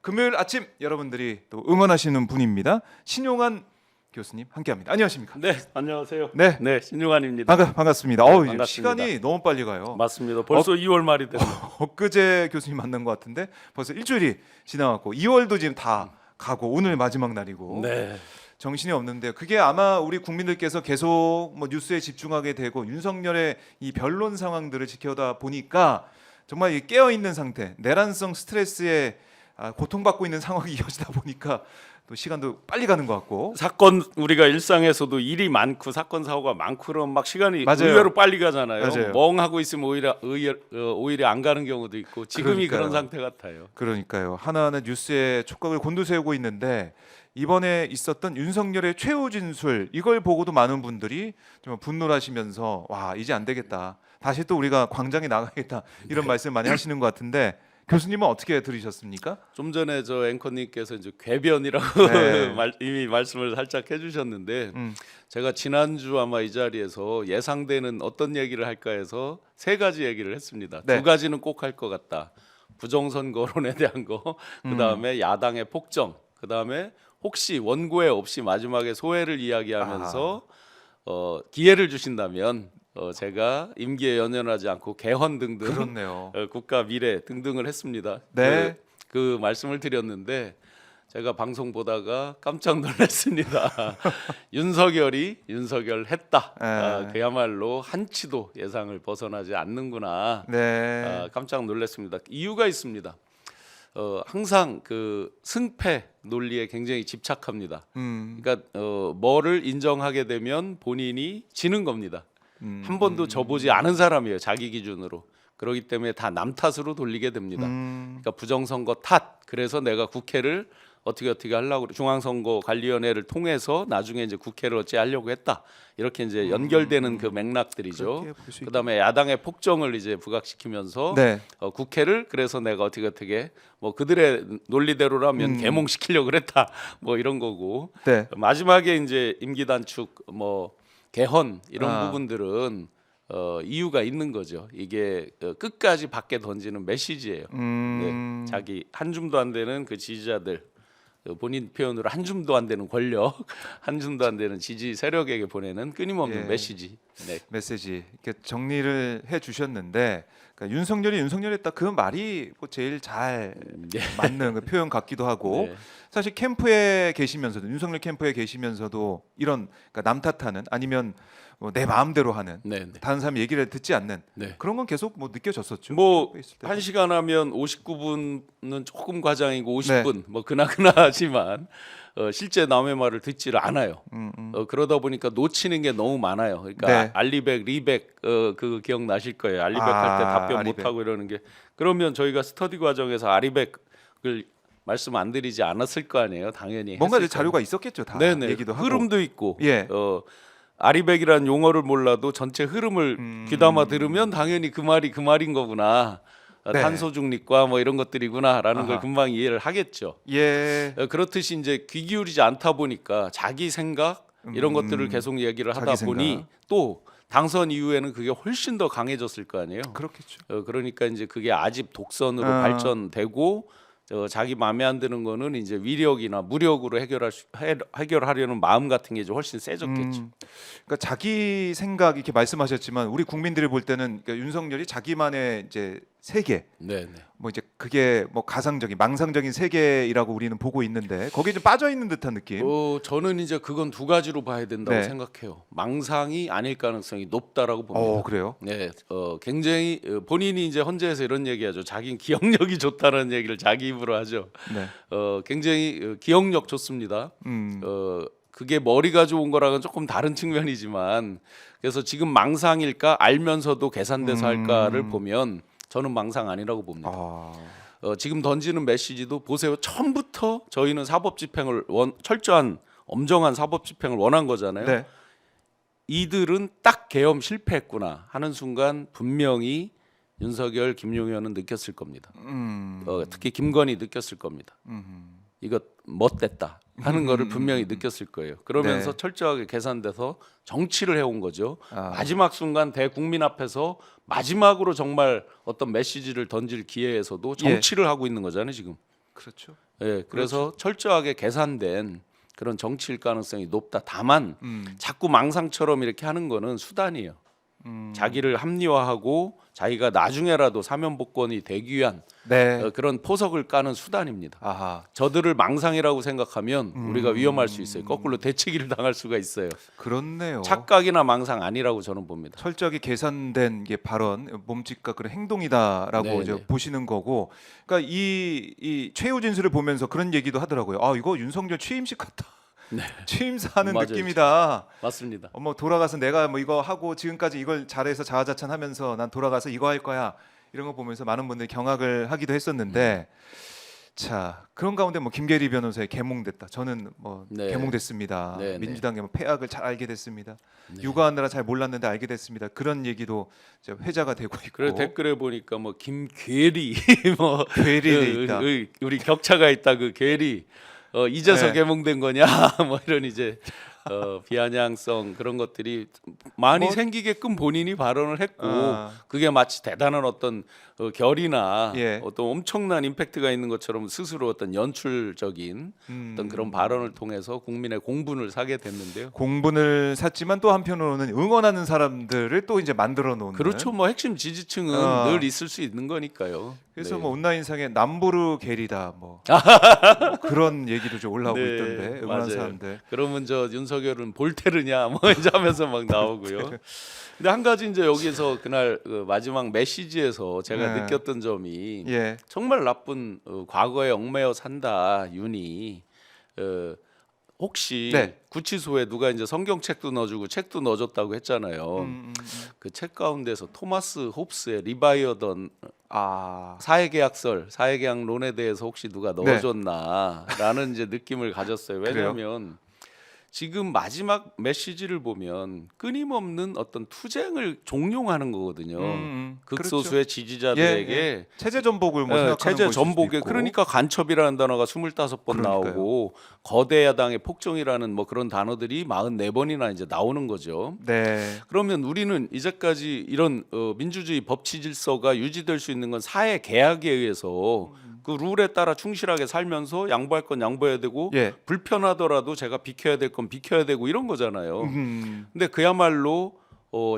금요일 아침 여러분들이 또 응원하시는 분입니다. 신용환 교수님 함께합니다. 안녕하십니까? 네, 안녕하세요. 네. 신용환입니다. 반갑습니다. 네, 어우, 반갑습니다. 시간이 너무 빨리 가요. 맞습니다. 벌써 2월 말이 됐네요. 엊그제 교수님 만난 것 같은데 벌써 일주일이 지나갔고 2월도 지금 다 가고 오늘 마지막 날이고 네, 정신이 없는데요. 그게 아마 우리 국민들께서 계속 뭐 뉴스에 집중하게 되고 윤석열의 이 변론 상황들을 지켜다 보니까 정말 이 깨어 있는 상태, 내란성 스트레스에 고통받고 있는 상황이 이어지다 보니까 또 시간도 빨리 가는 것 같고. 사건 우리가 일상에서도 일이 많고 사건 사고가 많고 그러면 막 시간이 맞아요. 의외로 빨리 가잖아요. 맞아요. 멍하고 있으면 오히려 안 가는 경우도 있고 지금이 그러니까요. 그런 상태 같아요. 그러니까요. 하나하나 뉴스에 촉각을 곤두세우고 있는데 이번에 있었던 윤석열의 최후 진술 이걸 보고도 많은 분들이 좀 분노하시면서 와 이제 안 되겠다. 다시 또 우리가 광장에 나가겠다 이런 말씀 많이 하시는 것 같은데 교수님은 어떻게 들으셨습니까? 좀 전에 저 앵커님께서 이제 궤변이라고 네. 이미 말씀을 살짝 해주셨는데 제가 지난주 아마 이 자리에서 예상되는 어떤 얘기를 할까 해서 세 가지 얘기를 했습니다. 네. 두 가지는 꼭 할 것 같다. 부정선거론에 대한 거, 그 다음에 야당의 폭정, 그 다음에 혹시 원고에 없이 마지막에 소회를 이야기하면서 기회를 주신다면 제가 임기에 연연하지 않고 개헌 등등 그렇네요. 국가 미래 등등을 했습니다. 네. 그 말씀을 드렸는데 제가 방송 보다가 깜짝 놀랐습니다. 윤석열 했다. 네. 그야말로 한치도 예상을 벗어나지 않는구나. 네. 깜짝 놀랐습니다. 이유가 있습니다. 항상 그 승패 논리에 굉장히 집착합니다. 그러니까 뭐를 인정하게 되면 본인이 지는 겁니다. 한 번도 져보지 않은 사람이에요. 자기 기준으로. 그렇기 때문에 다 남 탓으로 돌리게 됩니다. 그러니까 부정선거 탓. 그래서 내가 국회를 어떻게 하려고 중앙선거관리위원회를 통해서 나중에 이제 국회를 어찌 하려고 했다. 이렇게 이제 연결되는 그 맥락들이죠. 그렇게 볼수 그다음에 야당의 폭정을 이제 부각시키면서 네. 국회를 그래서 내가 어떻게 뭐 그들의 논리대로라면 계몽시키려고 그랬다. 뭐 이런 거고. 네. 마지막에 이제 임기 단축 뭐 개헌 이런 아. 부분들은 이유가 있는 거죠. 이게 끝까지 밖에 던지는 메시지예요. 네, 자기 한 줌도 안 되는 그 지지자들, 본인 표현으로 한 줌도 안 되는 권력, 한 줌도 안 되는 지지 세력에게 보내는 끊임없는 예. 메시지. 네. 메시지 이렇게 정리를 해 주셨는데 그러니까 윤석열이 딱 그 말이 뭐 제일 잘 네. 맞는 그 표현 같기도 하고 네. 사실 캠프에 계시면서도 윤석열 캠프에 계시면서도 이런 그러니까 남 탓하는 아니면 뭐내 마음대로 하는 네, 네. 다른 사람 얘기를 듣지 않는 네. 그런 건 계속 뭐 느껴졌었죠. 뭐 캠프에 있을 때도. 1시간 하면 59분은 조금 과장이고 50분 뭐 그나하지만 실제 남의 말을 듣지를 않아요. 그러다 보니까 놓치는 게 너무 많아요. 그러니까 네. 알리백, 리백 그 기억 나실 거예요. 알리백 할 때 답변 알리백. 못 하고 이러는 게 그러면 저희가 스터디 과정에서 알리백을 말씀 안 드리지 않았을 거 아니에요. 당연히 뭔가 했을 이제 자료가 있었겠죠. 다 네네. 얘기도 하고. 흐름도 있고 예. 아리백이라는 용어를 몰라도 전체 흐름을 귀담아 들으면 당연히 그 말이 그 말인 거구나. 네. 탄소 중립과 뭐 이런 것들이구나라는 걸 아하. 금방 이해를 하겠죠. 예. 그렇듯이 이제 귀 기울이지 않다 보니까 자기 생각 이런 것들을 계속 얘기를 하다 자기 보니 생각. 또 당선 이후에는 그게 훨씬 더 강해졌을 거 아니에요. 그렇겠죠. 그러니까 이제 그게 아집 독선으로 아. 발전되고 자기 마음에 안 드는 거는 이제 위력이나 무력으로 해결하려는 마음 같은 게 이제 훨씬 세졌겠죠. 그러니까 자기 생각 이렇게 말씀하셨지만 우리 국민들이 볼 때는 그러니까 윤석열이 자기만의 이제 세계 네, 네. 뭐 이제 그게 뭐 가상적인 망상적인 세계이라고 우리는 보고 있는데 거기에 좀 빠져 있는 듯한 느낌. 저는 이제 그건 두 가지로 봐야 된다고 네. 생각해요. 망상이 아닐 가능성이 높다라고 봅니다. 그래요? 네, 굉장히 본인이 이제 헌재에서 이런 얘기하죠. 자기 기억력이 좋다는 얘기를 자기 입으로 하죠. 네. 굉장히 기억력 좋습니다. 그게 머리가 좋은 거랑은 조금 다른 측면이지만 그래서 지금 망상일까 알면서도 계산돼서 할까를 보면 저는 망상 아니라고 봅니다. 지금 던지는 메시지도 보세요. 처음부터 저희는 사법 집행을 철저한 엄정한 사법 집행을 원한 거잖아요. 네. 이들은 딱 계엄 실패했구나 하는 순간 분명히 윤석열, 김용현은 느꼈을 겁니다. 특히 김건희 느꼈을 겁니다. 이거 멋됐다 하는 거를 분명히 느꼈을 거예요. 그러면서 네. 철저하게 계산돼서 정치를 해온 거죠. 아. 마지막 순간 대국민 앞에서 마지막으로 정말 어떤 메시지를 던질 기회에서도 정치를 하고 있는 거잖아요 지금. 그렇죠. 예, 그래서 철저하게 계산된 그런 정치일 가능성이 높다. 다만 자꾸 망상처럼 이렇게 하는 거는 수단이에요. 자기를 합리화하고 자기가 나중에라도 사면복권이 되기 위한 네. 그런 포석을 까는 수단입니다. 아하. 저들을 망상이라고 생각하면 우리가 위험할 수 있어요. 거꾸로 대치기를 당할 수가 있어요. 그렇네요. 착각이나 망상 아니라고 저는 봅니다. 철저하게 계산된 게 발언, 몸짓과 그런 행동이다라고 네, 이제 네. 보시는 거고, 그러니까 이 최후 진술을 보면서 그런 얘기도 하더라고요. 아 이거 윤석열 취임식 같다. 네. 취임사하는 맞아요. 느낌이다. 맞습니다. 뭐 돌아가서 내가 뭐 이거 하고 지금까지 이걸 잘해서 자화자찬하면서 난 돌아가서 이거 할 거야. 이런 거 보면서 많은 분들이 경악을 하기도 했었는데, 자 그런 가운데 뭐 김계리 변호사의 개몽됐다. 저는 뭐 네. 개몽됐습니다. 네, 네. 민주당의 뭐 패악을 잘 알게 됐습니다. 네. 육아하느라 잘 몰랐는데 알게 됐습니다. 그런 얘기도 이제 회자가 되고 있고. 그래 댓글에 보니까 뭐 김괴리 뭐 괴리돼 있다. 우리 격차가 있다 그 괴리 이제서 네. 개몽된 거냐 뭐 이런 이제 비아냥성 그런 것들이 많이 뭐- 생기게끔 본인이 발언을 했고 아. 그게 마치 대단한 어떤 결이나 예. 어떤 엄청난 임팩트가 있는 것처럼 스스로 어떤 연출적인 어떤 그런 발언을 통해서 국민의 공분을 사게 됐는데요. 공분을 샀지만 또 한편으로는 응원하는 사람들을 또 이제 만들어 놓는. 그렇죠. 뭐 핵심 지지층은 어. 늘 있을 수 있는 거니까요. 그래서 네. 뭐 온라인상에 남부르 게리다 뭐, 뭐 그런 얘기도 좀 올라오고 네, 있던데 응원하는 맞아요. 사람들. 그러면 저 윤석열은 볼테르냐 뭐 이제 하면서 막 나오고요. 근데 한 가지 이제 여기서 그날 그 마지막 메시지에서 제가 네. 느꼈던 점이 예. 정말 나쁜 과거에 얽매여 산다 윤이 혹시 네. 구치소에 누가 이제 성경책도 넣어주고 책도 넣어줬다고 했잖아요. 그 책 가운데서 토마스 홉스의 리바이어던 아. 사회계약론에 대해서 혹시 누가 넣어줬나라는 이제 느낌을 가졌어요. 왜냐하면 지금 마지막 메시지를 보면 끊임없는 어떤 투쟁을 종용하는 거거든요. 극소수의 지지자들에게 예. 체제 전복을 뭐 생각하는 체제 것일 수도 전복에 있고. 그러니까 간첩이라는 단어가 25번 그러니까요. 나오고 거대 야당의 폭정이라는 뭐 그런 단어들이 44번이나 이제 나오는 거죠. 네. 그러면 우리는 이제까지 이런 민주주의 법치 질서가 유지될 수 있는 건 사회 계약에 의해서 그 룰에 따라 충실하게 살면서 양보할 건 양보해야 되고 예. 불편하더라도 제가 비켜야 될 건 비켜야 되고 이런 거잖아요. 음. 근데 그야말로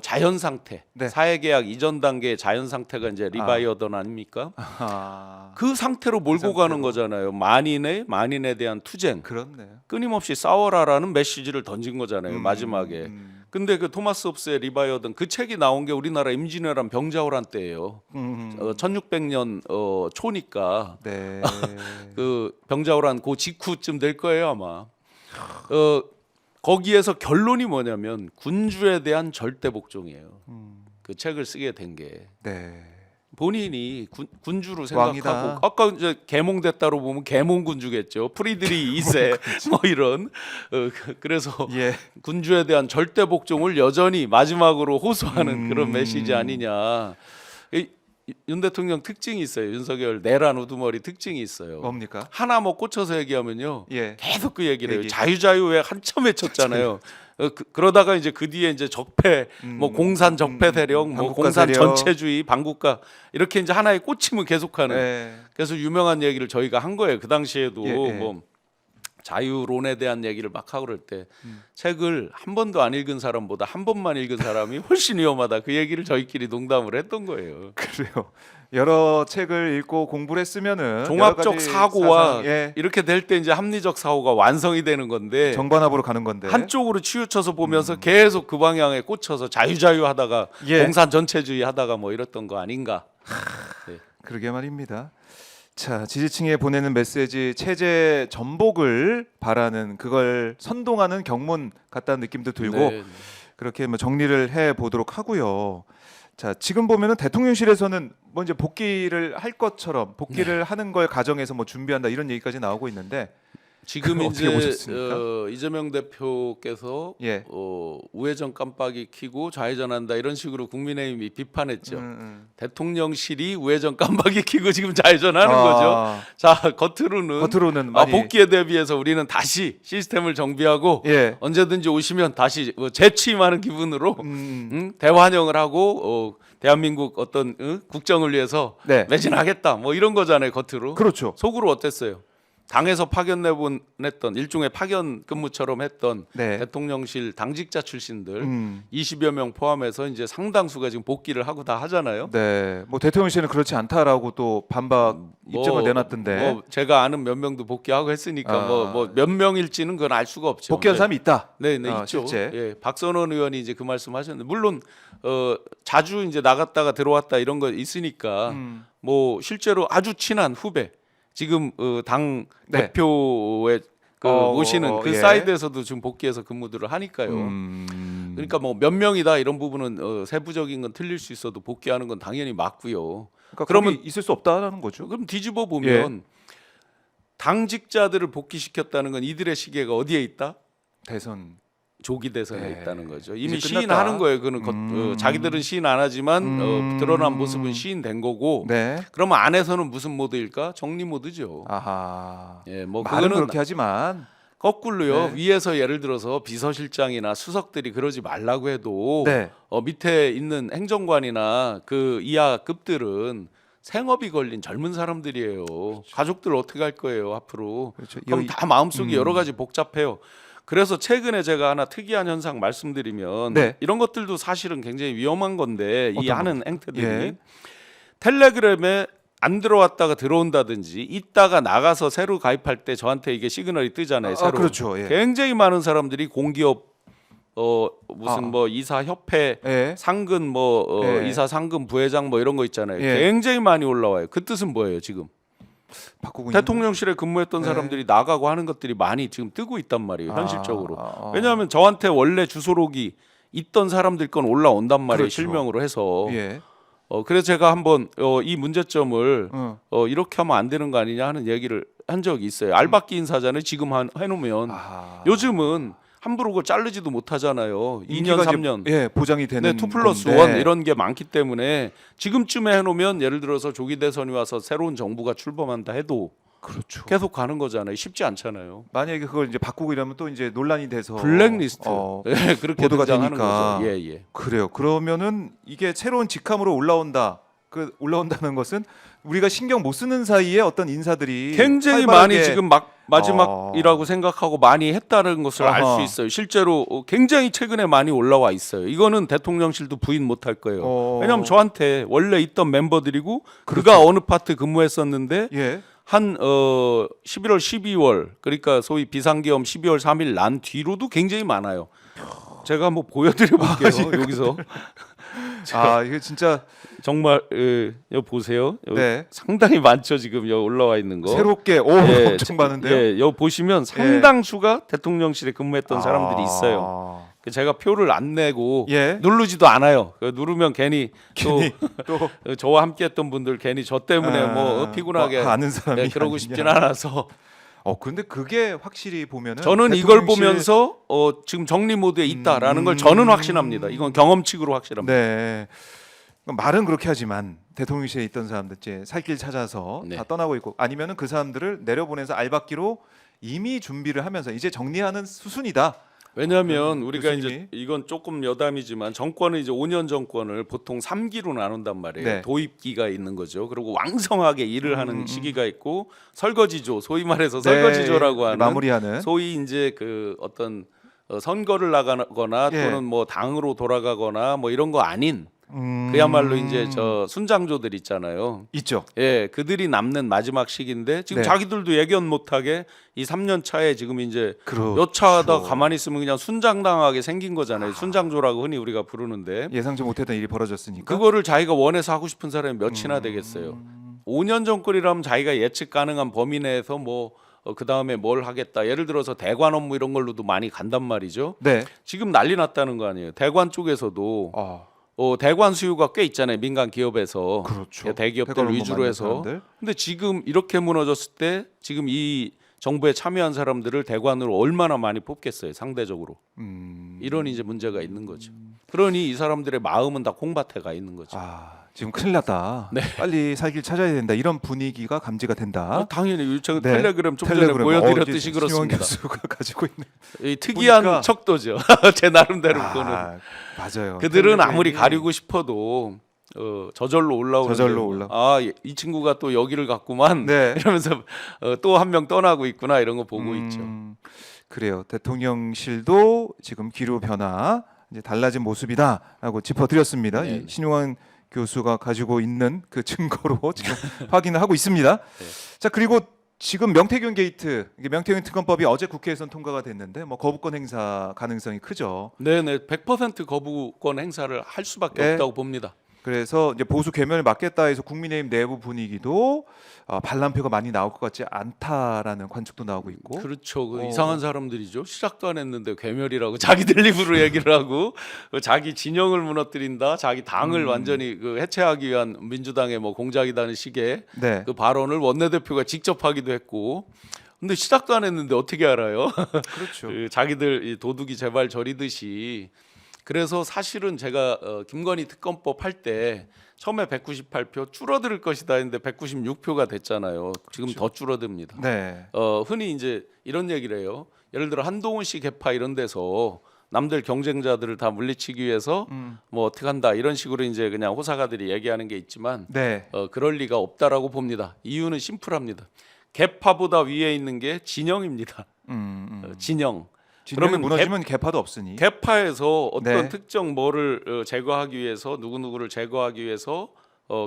자연 상태, 네. 사회 계약 이전 단계의 자연 상태가 이제 리바이어던 아닙니까? 아. 그 상태로 몰고 상태로. 가는 거잖아요. 만인에 대한 투쟁, 그렇네요. 끊임없이 싸워라라는 메시지를 던진 거잖아요. 마지막에. 근데 그 토마스 홉스의 리바이어던 그 책이 나온 게 우리나라 임진왜란 병자호란 때예요. 1600년 초니까 네. 그 병자호란 그 직후쯤 될 거예요 아마. 거기에서 결론이 뭐냐면 군주에 대한 절대 복종이에요. 그 책을 쓰게 된 게 네. 본인이 군주로 생각하고 왕이다. 아까 이제 계몽됐다로 보면 계몽군주겠죠. 프리드리 2세 뭐 이런 그래서 예. 군주에 대한 절대 복종을 여전히 마지막으로 호소하는 그런 메시지 아니냐. 윤 대통령 특징이 있어요. 윤석열 내란 우두머리 특징이 있어요. 뭡니까? 하나 뭐 꽂혀서 얘기하면요. 예. 계속 그 얘기를 해요. 얘기. 자유자유에 한참 외쳤잖아요. 그러다가 이제 그 뒤에 이제 적폐, 뭐 공산 적폐 세력, 뭐 반국가 공산 세력. 전체주의, 반국가 이렇게 이제 하나의 꽂힘을 계속하는. 네. 그래서 유명한 얘기를 저희가 한 거예요. 그 당시에도 예. 뭐 자유론에 대한 얘기를 막 하고 그럴 때 책을 한 번도 안 읽은 사람보다 한 번만 읽은 사람이 훨씬 위험하다. 그 얘기를 저희끼리 농담을 했던 거예요. 그래요. 여러 책을 읽고 공부를 했으면은 종합적 여러 가지 사고와 사상, 예. 이렇게 될 때 이제 합리적 사고가 완성이 되는 건데 정반합으로 가는 건데. 한쪽으로 치우쳐서 보면서 계속 그 방향에 꽂혀서 자유자유 하다가 예. 공산 전체주의 하다가 뭐 이랬던 거 아닌가. 네. 그러게 말입니다. 자, 지지층에 보내는 메시지 체제 전복을 바라는 그걸 선동하는 경문 같다는 느낌도 들고 네. 그렇게 뭐 정리를 해 보도록 하고요. 자, 지금 보면은 대통령실에서는 뭐 이제 복귀를 할 것처럼 복귀를 하는 걸 가정해서 뭐 준비한다 이런 얘기까지 나오고 있는데 지금 그거 이제 어떻게 보셨습니까? 이재명 대표께서 예. 우회전 깜빡이 켜고 좌회전한다 이런 식으로 국민의힘이 비판했죠. 대통령실이 우회전 깜빡이 켜고 지금 좌회전하는 거죠. 자 겉으로는 아, 많이 복귀에 대비해서 우리는 다시 시스템을 정비하고 예. 언제든지 오시면 다시 재취임하는 기분으로 대환영을 하고 대한민국 어떤 국정을 위해서 네. 매진하겠다 뭐 이런 거잖아요. 겉으로. 그렇죠. 속으로 어땠어요? 당에서 파견 내보냈던 일종의 파견 근무처럼 했던 네. 대통령실 당직자 출신들 20여 명 포함해서 이제 상당수가 지금 복귀를 하고 다 하잖아요. 네. 뭐 대통령실은 그렇지 않다라고 또 반박 입장을 내놨던데. 뭐 제가 아는 몇 명도 복귀하고 했으니까 아. 뭐 몇 명일지는 그건 알 수가 없죠. 복귀한 사람이 있다. 네, 있죠. 실제. 예, 박선원 의원이 이제 그 말씀하셨는데 물론 자주 이제 나갔다가 들어왔다 이런 거 있으니까 뭐 실제로 아주 친한 후배 지금 당 네. 대표의 그 모시는 그 예. 사이드에서도 지금 복귀해서 근무들을 하니까요. 그러니까 뭐 몇 명이다 이런 부분은 세부적인 건 틀릴 수 있어도 복귀하는 건 당연히 맞고요. 그러니까 그러면 있을 수 없다는 거죠. 그럼 뒤집어 보면 당직자들을 복귀시켰다는 건 이들의 시계가 어디에 있다? 대선. 조기 대선에 네. 있다는 거죠. 이미 이제 끝났다. 시인하는 거예요. 그는 자기들은 시인 안 하지만 드러난 모습은 시인된 거고. 네. 그러면 안에서는 무슨 모드일까? 정리 모드죠. 아하. 예, 뭐 말은 그거는 그렇게 하지만 거꾸로요. 네. 위에서 예를 들어서 비서실장이나 수석들이 그러지 말라고 해도 네. 밑에 있는 행정관이나 그 이하 급들은 생업이 걸린 젊은 사람들이에요. 가족들 어떻게 할 거예요 앞으로? 그렇죠. 그럼 다 마음속에 여러 가지 복잡해요. 그래서 최근에 제가 하나 특이한 현상 말씀드리면 네. 이런 것들도 사실은 굉장히 위험한 건데 이 어떤 하는 행태들이 예. 텔레그램에 안 들어왔다가 들어온다든지 있다가 나가서 새로 가입할 때 저한테 이게 시그널이 뜨잖아요. 새로. 그렇죠. 예. 굉장히 많은 사람들이 공기업 무슨 뭐 이사 협회 예. 상근 뭐 예. 이사 상근 부회장 뭐 이런 거 있잖아요. 예. 굉장히 많이 올라와요. 그 뜻은 뭐예요, 지금? 바꾸고 있는 대통령실에 근무했던 네. 사람들이 나가고 하는 것들이 많이 지금 뜨고 있단 말이에요. 현실적으로. 아. 왜냐하면 저한테 원래 주소록이 있던 사람들 건 올라온단 말이에요. 그렇죠. 실명으로 해서. 예. 그래서 제가 한번 이 문제점을 어. 이렇게 하면 안 되는 거 아니냐 하는 얘기를 한 적이 있어요. 알박기 인사잖아요. 지금 해놓으면 아하. 요즘은 함부로 그걸 자르지도 못하잖아요. 2년, 임기가 이제, 3년. 예, 보장이 되는 네, 2+1 건데. 이런 게 많기 때문에 지금쯤에 해놓으면 예를 들어서 조기 대선이 와서 새로운 정부가 출범한다 해도 그렇죠. 계속 가는 거잖아요. 쉽지 않잖아요. 만약에 그걸 이제 바꾸고 이러면 또 이제 논란이 돼서 블랙리스트 예, 그렇게 보도가 등장하는 되니까. 거죠. 예, 예. 그래요. 그러면은 이게 새로운 직함으로 올라온다. 올라온다는 것은 우리가 신경 못 쓰는 사이에 어떤 인사들이 굉장히 활발하게- 많이 지금 마지막이라고 생각하고 많이 했다는 것을 알 아하. 수 있어요. 실제로 굉장히 최근에 많이 올라와 있어요. 이거는 대통령실도 부인 못할 거예요. 왜냐하면 저한테 원래 있던 멤버들이고 그가 어느 파트 근무했었는데 예. 한 11월, 12월 그러니까 소위 비상계엄 12월 3일 난 뒤로도 굉장히 많아요. 제가 한번 보여드려 볼게요. 여기서 이게 진짜 정말 여기 보세요. 여기 네. 상당히 많죠 지금 여기 올라와 있는 거. 새롭게 예, 엄청 많은데요. 예, 여기 보시면 상당수가 대통령실에 근무했던 사람들이 있어요. 제가 표를 안 내고 예. 누르지도 않아요. 누르면 괜히 또 또 저와 함께했던 분들 괜히 저 때문에 뭐 피곤하게 아는 사람이 네, 그러고 아니냐. 싶진 않아서 근데 그게 확실히 보면은 저는 이걸 대통령실- 보면서 지금 정리 모드에 있다라는 걸 저는 확신합니다. 이건 경험칙으로 확실합니다. 네. 말은 그렇게 하지만 대통령실에 있던 사람들 이제 살 길 찾아서 네. 다 떠나고 있고 아니면은 그 사람들을 내려보내서 알박기로 이미 준비를 하면서 이제 정리하는 수순이다. 왜냐하면 우리가 교수님이? 이제 이건 조금 여담이지만 정권은 이제 5년 정권을 보통 3기로 나눈단 말이에요. 네. 도입기가 있는 거죠. 그리고 왕성하게 일을 하는 시기가 있고 설거지조, 소위 말해서 네, 설거지조라고 하는 마무리하는 소위 이제 그 어떤 선거를 나가거나 예. 또는 뭐 당으로 돌아가거나 뭐 이런 거 아닌 음, 그야말로 이제 저 순장조들 있잖아요. 있죠. 예, 그들이 남는 마지막 시기인데 지금 네. 자기들도 예견 못하게 이 3년 차에 지금 이제 그렇죠. 몇 차다 가만히 있으면 그냥 순장당하게 생긴 거잖아요. 순장조라고 흔히 우리가 부르는데 예상치 못했던 일이 벌어졌으니까. 그거를 자기가 원해서 하고 싶은 사람이 몇이나 되겠어요. 5년 정권이라면 자기가 예측 가능한 범위 내에서 뭐 그 다음에 뭘 하겠다. 예를 들어서 대관 업무 이런 걸로도 많이 간단 말이죠. 네. 지금 난리 났다는 거 아니에요. 대관 쪽에서도 아, 대관 수요가 꽤 있잖아요. 민간 기업에서 그렇죠. 대기업들 대관 업무 위주로 많은 해서. 사람들. 근데 지금 이렇게 무너졌을 때 지금 이 정부에 참여한 사람들을 대관으로 얼마나 많이 뽑겠어요. 상대적으로. 이런 이제 문제가 있는 거죠. 그러니 이 사람들의 마음은 다 콩밭에 가 있는 거죠. 지금 큰일 났다. 네. 빨리 살 길 찾아야 된다. 이런 분위기가 감지가 된다. 당연히 제가 네. 텔레그램 좀 전에 텔레그램. 보여드렸듯이 이제 그렇습니다. 심원 교수가 가지고 있는 이 특이한 보니까- 척도죠. 제 나름대로 그거는. 맞아요. 그들은 텔레그램이- 아무리 가리고 싶어도 저절로 올라오는데 저절로 올라. 이 친구가 또 여기를 갔구만 네. 이러면서 또 한 명 떠나고 있구나 이런 거 보고 있죠. 그래요. 대통령실도 지금 기류 변화 이제 달라진 모습이다라고 짚어드렸습니다. 네. 이 신용환 교수가 가지고 있는 그 증거로 지금 확인을 하고 있습니다. 네. 자, 그리고 지금 명태균 게이트, 이게 명태균 특검법이 어제 국회에선 통과가 됐는데 뭐 거부권 행사 가능성이 크죠. 네네 100% 거부권 행사를 할 수밖에 네. 없다고 봅니다. 그래서 이제 보수 괴멸을 막겠다 해서 국민의힘 내부 분위기도 반란표가 많이 나올 것 같지 않다라는 관측도 나오고 있고. 그렇죠. 그 어. 이상한 사람들이죠. 시작도 안 했는데 괴멸이라고 자기들 입으로 얘기를 하고 자기 진영을 무너뜨린다, 자기 당을 완전히 그 해체하기 위한 민주당의 뭐 공작이라는 식의 네. 그 발언을 원내대표가 직접 하기도 했고. 근데 시작도 안 했는데 어떻게 알아요? 그렇죠. 그 자기들 이 도둑이 제발 저리듯이. 그래서 사실은 제가 김건희 특검법 할 때 처음에 198표 줄어들 것이다 했는데 196표가 됐잖아요. 지금 더 줄어듭니다. 네. 흔히 이제 이런 얘기를 해요. 예를 들어 한동훈 씨 개파 이런 데서 남들 경쟁자들을 다 물리치기 위해서 뭐 어떻게 한다 이런 식으로 이제 그냥 호사가들이 얘기하는 게 있지만 네. 그럴 리가 없다라고 봅니다. 이유는 심플합니다. 개파보다 위에 있는 게 진영입니다. 진영. 진영이 그러면 무너지면 개파도 없으니. 개파에서 어떤 네. 특정 뭐를 제거하기 위해서 누구누구를 제거하기 위해서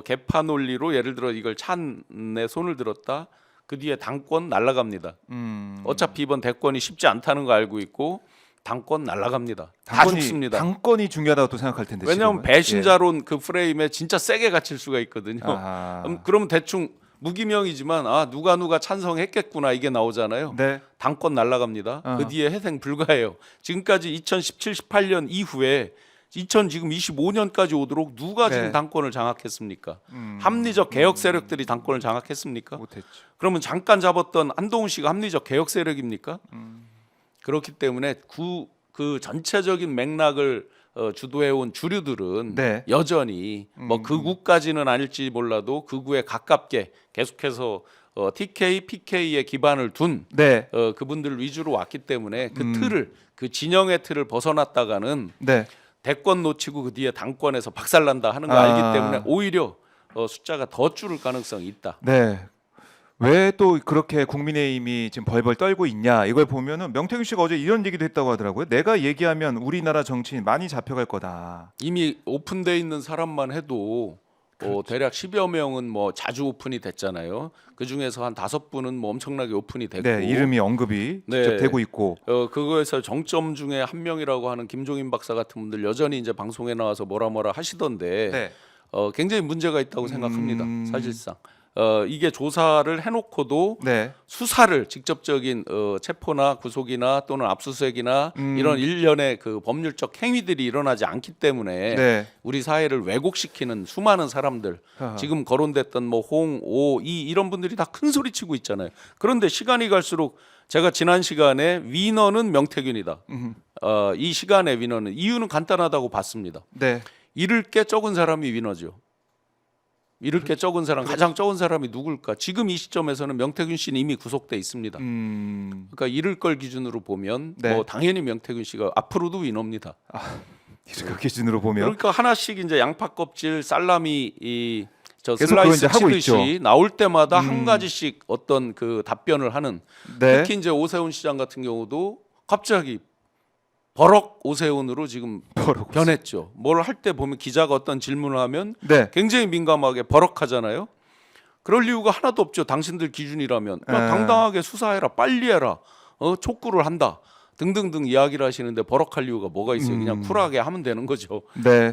개파 논리로 예를 들어 이걸 찬내 손을 들었다. 그 뒤에 당권 날라갑니다. 어차피 이번 대권이 쉽지 않다는 거 알고 있고 당권 날라갑니다. 다 죽습니다. 당권이 중요하다고 또 생각할 텐데. 왜냐하면 지금은. 배신자론 그 프레임에 진짜 세게 갇힐 수가 있거든요. 아하. 그러면 대충 무기명이지만 누가 찬성했겠구나 이게 나오잖아요. 네. 당권 날라갑니다. 그 뒤에 회생 불가해요. 지금까지 2017, 18년 이후에 지금 25년까지 오도록 누가 네. 지금 당권을 장악했습니까? 합리적 개혁 세력들이 당권을 장악했습니까? 못했죠. 그러면 잠깐 잡았던 한동훈 씨가 합리적 개혁 세력입니까? 그렇기 때문에 그 전체적인 맥락을 주도해온 주류들은 네. 여전히 뭐 극우까지는 아닐지 몰라도 극우에 가깝게 계속해서 TK, PK에 기반을 둔 네. 그분들 위주로 왔기 때문에 그 틀을 그 진영의 틀을 벗어났다가는 네. 대권 놓치고 그 뒤에 당권에서 박살난다 하는 거 알기 때문에 오히려 숫자가 더 줄을 가능성이 있다. 네. 왜 또 그렇게 국민의힘이 지금 벌벌 떨고 있냐 이걸 보면은 명태균 씨가 어제 이런 얘기도 했다고 하더라고요. 내가 얘기하면 우리나라 정치인 많이 잡혀갈 거다. 이미 오픈돼 있는 사람만 해도 대략 10여 명은 뭐 자주 오픈이 됐잖아요. 그 중에서 한 5분은 뭐 엄청나게 오픈이 됐고, 네, 이름이 언급이 직접 네. 되고 있고. 그거에서 정점 중에 한 명이라고 하는 김종인 박사 같은 분들 여전히 이제 방송에 나와서 뭐라 하시던데 네. 굉장히 문제가 있다고 생각합니다. 사실상 이게 조사를 해놓고도 네. 수사를 직접적인 체포나 구속이나 또는 압수수색이나 이런 일련의 그 법률적 행위들이 일어나지 않기 때문에 네. 우리 사회를 왜곡시키는 수많은 사람들 하하. 지금 거론됐던 뭐 홍, 오, 이 이런 분들이 다 큰 소리 치고 있잖아요. 그런데 시간이 갈수록 제가 지난 시간에 위너는 명태균이다. 이 시간의 위너는 이유는 간단하다고 봤습니다. 네. 잃을 게 적은 사람이 위너죠. 잃을 게 적은 사람, 가장 적은 사람이 누굴까? 지금 이 시점에서는 명태균 씨는 이미 구속돼 있습니다. 그러니까 잃을 걸 기준으로 보면 네. 뭐 당연히 명태균 씨가 앞으로도 위너입니다. 그 기준으로 보면 그러니까 하나씩 이제 양파 껍질, 살라미 저 계속 그거 슬라이스 이제 하고 치듯이 나올 때마다 한 가지씩 어떤 그 답변을 하는. 네. 특히 이제 오세훈 시장 같은 경우도 갑자기 버럭 오세훈으로 지금 버럭 변했죠. 뭘 할 때 보면 기자가 어떤 질문을 하면 네. 굉장히 민감하게 버럭하잖아요. 그럴 이유가 하나도 없죠. 당신들 기준이라면 그냥 네. 당당하게 수사해라, 빨리 해라, 촉구를 한다 등등등 이야기를 하시는데 버럭할 이유가 뭐가 있어요? 그냥 쿨하게 하면 되는 거죠. 네.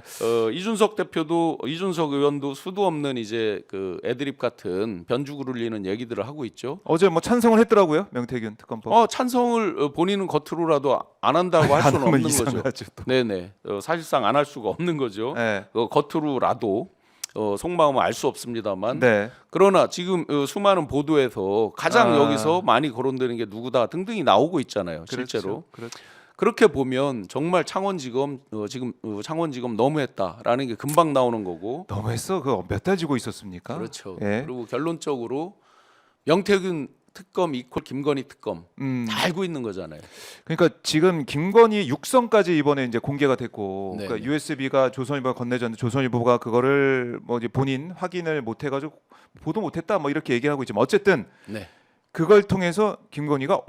이준석 의원도 수도 없는 이제 그 애드립 같은 변죽을 울리는 얘기들을 하고 있죠. 어제 뭐 찬성을 했더라고요. 명태균 특검법. 찬성을 본인은 겉으로라도 안 한다고 할 수는 하면 없는 거죠. 이상하죠, 또. 네네. 사실상 안 할 수가 없는 거죠. 네. 겉으로라도 속마음은 알 수 없습니다만. 네. 그러나 지금 수많은 보도에서 가장 아. 여기서 많이 거론되는 게 누구다 등등이 나오고 있잖아요. 실제로. 그렇죠. 그렇게 보면 정말 창원지검 지금 창원지검 너무했다라는 게 금방 나오는 거고. 너무했어. 그 몇 달 지고 있었습니까? 그렇죠. 예. 그리고 결론적으로 명태균 특검 이퀄 김건희 특검 음. 다 알고 있는 거잖아요. 그러니까 지금 김건희 육성까지 이번에 이제 공개가 됐고, 네. 그러니까 USB가 조선일보가 건네졌는데 조선일보가 그거를 뭐 이제 본인 확인을 못 해가지고 보도 못했다 뭐 이렇게 얘기를 하고 있지만 어쨌든 네. 그걸 통해서 김건희가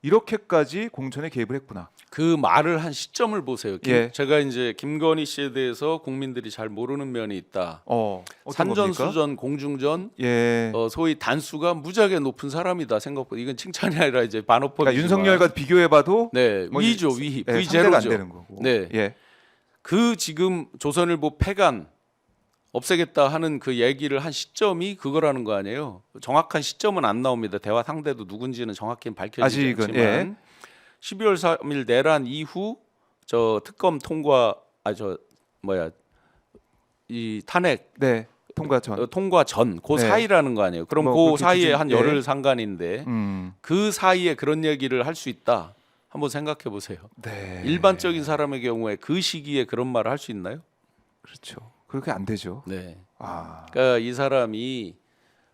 이렇게까지 공천에 개입을 했구나. 그 말을 한 시점을 보세요. 예. 제가 이제 김건희 씨에 대해서 국민들이 잘 모르는 면이 있다. 어떤 겁니까? 산전수전 공중전 예. 소위 단수가 무지하게 높은 사람이다 생각보다. 이건 칭찬이 아니라 이제 반어법이지만 그러니까 윤석열과 비교해봐도 네 뭐 위죠 위 예, V 상대가 안 제로죠. 되는 거고. 네. 예. 그 지금 조선일보 폐간 없애겠다 하는 그 얘기를 한 시점이 그거라는 거 아니에요. 정확한 시점은 안 나옵니다. 대화 상대도 누군지는 정확히 밝혀지지 아직은, 않지만 예. 12월 3일 내란 이후 저 특검 통과 이 탄핵 네. 통과 전. 통과 전 그 네. 사이라는 거 아니에요. 그럼 뭐 그 그렇게 사이에 기준- 한 예. 열흘 상간인데 음. 그 사이에 그런 얘기를 할 수 있다. 한번 생각해 보세요. 네. 일반적인 사람의 경우에 그 시기에 그런 말을 할 수 있나요? 그렇죠. 그렇게 안 되죠. 네. 아. 그러니까 이 사람이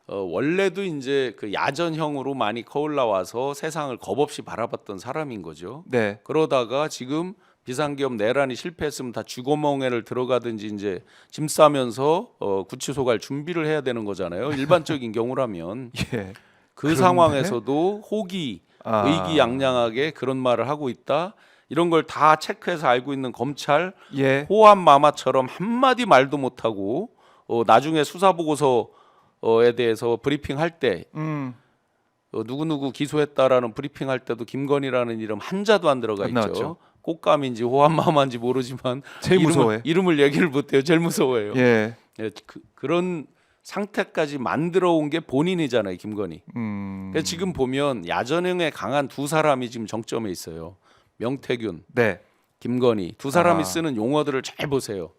원래도 이제 그 야전형으로 많이 거올라와서 세상을 겁없이 바라봤던 사람인 거죠. 네. 그러다가 지금 비상계엄 내란이 실패했으면 다 쥐고멍에를 들어가든지 이제 짐 싸면서 구치소 갈 준비를 해야 되는 거잖아요. 일반적인 경우라면 예. 그 그런데? 상황에서도 의기양양하게 그런 말을 하고 있다. 이런 걸 다 체크해서 알고 있는 검찰 예. 호암마마처럼 한마디 말도 못하고 나중에 수사 보고서에 대해서 브리핑할 때 음. 누구누구 기소했다라는 브리핑할 때도 김건희라는 이름 한자도 안 들어가 안 있죠. 나왔죠. 꽃감인지 호암마마인지 모르지만 제일 무서워해. 이름을 얘기를 못해요. 제일 무서워해요. 예. 예, 그런 상태까지 만들어 온 게 본인이잖아요, 김건희. 그래서 지금 보면 야전형에 강한 두 사람이 지금 정점에 있어요. 명태균, 네. 김건희 두 사람이 아. 쓰는 용어들을 잘 보세요.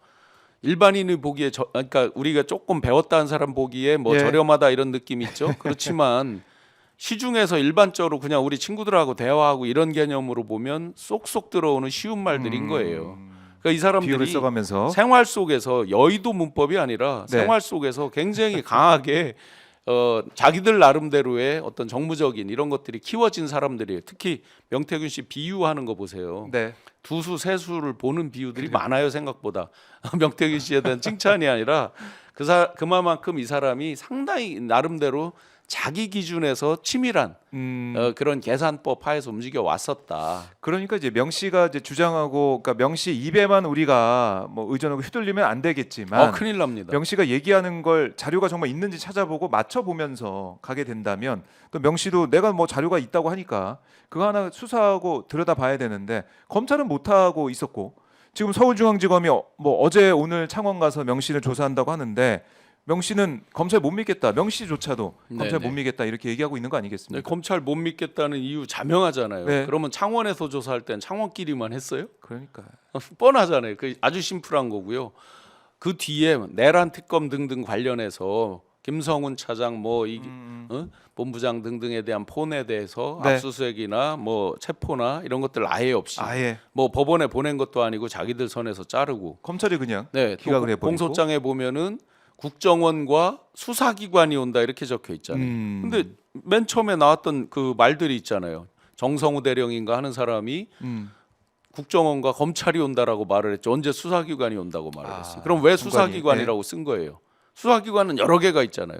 일반인이 보기에 그러니까 우리가 조금 배웠다는 사람 보기에 뭐 예. 저렴하다 이런 느낌 있죠. 그렇지만 시중에서 일반적으로 그냥 우리 친구들하고 대화하고 이런 개념으로 보면 쏙쏙 들어오는 쉬운 말들인 거예요. 그러니까 이 비유를 사람들이 써가면서 생활 속에서 여의도 문법이 아니라 네. 생활 속에서 굉장히 강하게 자기들 나름대로의 어떤 정무적인 이런 것들이 키워진 사람들이에요. 특히 명태균 씨 비유하는 거 보세요. 네. 두수 세수를 보는 비유들이 많아요 생각보다. 명태균 씨에 대한 칭찬이 아니라 그만큼 이 사람이 상당히 나름대로 자기 기준에서 치밀한 그런 계산법 하에서 움직여 왔었다. 그러니까 이제 명 씨가 이제 주장하고, 그러니까 명 씨 입에만 우리가 뭐 의존하고 휘둘리면 안 되겠지만 큰일 납니다. 명 씨가 얘기하는 걸 자료가 정말 있는지 찾아보고 맞춰보면서 가게 된다면 또 명 씨도 내가 뭐 자료가 있다고 하니까 그거 하나 수사하고 들여다봐야 되는데 검찰은 못 하고 있었고, 지금 서울중앙지검이 뭐 어제 오늘 창원 가서 명 씨를 조사한다고 하는데 명 씨는 검찰 못 믿겠다. 명 씨조차도 검찰 네네. 못 믿겠다 이렇게 얘기하고 있는 거 네, 아니겠습니까? 검찰 못 믿겠다는 이유 자명하잖아요. 네. 그러면 창원에서 조사할 땐 창원끼리만 했어요? 그러니까 뻔하잖아요. 그 아주 심플한 거고요. 그 뒤에 내란 특검 등등 관련해서 김성훈 차장 본부장 등등에 대한 폰에 대해서 네. 압수수색이나 뭐 체포나 이런 것들 아예 없이 아예 뭐 법원에 보낸 것도 아니고 자기들 선에서 자르고 검찰이 그냥 네, 또 기각을 해버리고. 공소장에 보면은 국정원과 수사기관이 온다 이렇게 적혀 있잖아요. 근데 맨 처음에 나왔던 그 말들이 있잖아요. 정성우 대령인가 하는 사람이 국정원과 검찰이 온다라고 말을 했죠. 언제 수사기관이 온다고 말을 했어요. 그럼 왜 수사기관이라고 쓴 거예요? 수사기관은 여러 개가 있잖아요.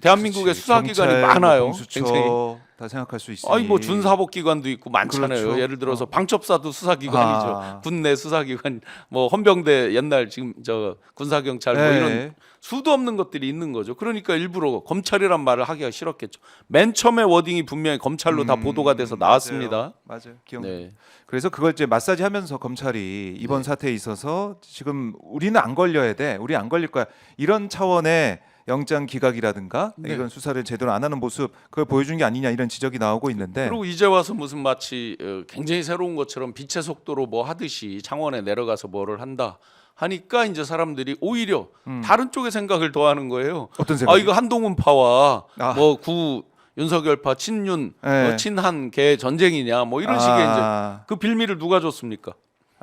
대한민국에 그렇지. 수사기관이 경찰, 많아요. 공수처 굉장히. 다 생각할 수 있으니. 아니 뭐 준사법기관도 있고 많잖아요. 그렇죠. 예를 들어서 방첩사도 수사기관이죠. 아. 군내 수사기관, 뭐 헌병대 옛날 지금 저 군사경찰 뭐 네. 이런 수도 없는 것들이 있는 거죠. 그러니까 일부러 검찰이란 말을 하기가 싫었겠죠. 맨 처음에 워딩이 분명히 검찰로 다 보도가 돼서 나왔습니다. 맞아요. 기억. 네. 그래서 그걸 이제 마사지하면서 검찰이 이번 사태에 있어서 지금 우리는 안 걸려야 돼, 우리 안 걸릴 거야 이런 차원의 영장 기각이라든가 네. 이런 수사를 제대로 안 하는 모습 그걸 보여준 게 아니냐 이런 지적이 나오고 있는데. 그리고 이제 와서 무슨 마치 굉장히 새로운 것처럼 빛의 속도로 뭐 하듯이 창원에 내려가서 뭐를 한다 하니까 이제 사람들이 오히려 다른 쪽의 생각을 더하는 거예요. 어떤 생각? 이거 한동훈파와 아. 뭐 구 윤석열파 친윤 네. 친한 개 전쟁이냐 뭐 이런 식의 이제 그 빌미를 누가 줬습니까?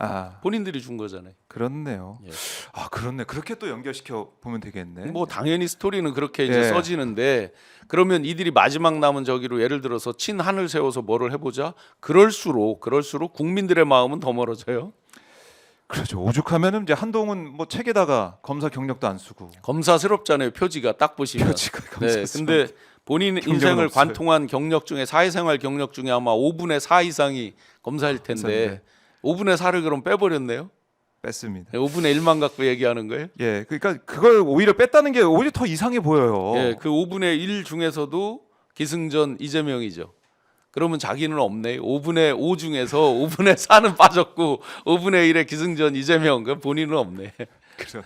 아, 본인들이 준 거잖아요. 그렇네요. 예. 아, 그렇네. 그렇게 또 연결시켜 보면 되겠네. 뭐 당연히 스토리는 그렇게 이제 예. 써지는데 그러면 이들이 마지막 남은 저기로 예를 들어서 친한을 세워서 뭐를 해보자. 그럴수록 국민들의 마음은 더 멀어져요. 그렇죠. 오죽하면은 이제 한동훈 뭐 책에다가 검사 경력도 안 쓰고 검사스럽잖아요. 표지가 딱 보시면. 표지가 네, 검사스러운. 근데 본인 경력은 인생을 없어요. 관통한 경력 중에 사회생활 경력 중에 아마 5분의 4 이상이 검사일 텐데 검사인데. 5분의 4를 그럼 빼버렸네요. 뺐습니다. 5분의 1만 갖고 얘기하는 거예요. 예, 그러니까 그걸 오히려 뺐다는 게 오히려 더 이상해 보여요. 예, 그 5분의 1 중에서도 기승전 이재명이죠. 그러면 자기는 없네. 5분의 5 중에서 5분의 4는 빠졌고 5분의 1의 기승전 이재명. 그 본인은 없네. 그런.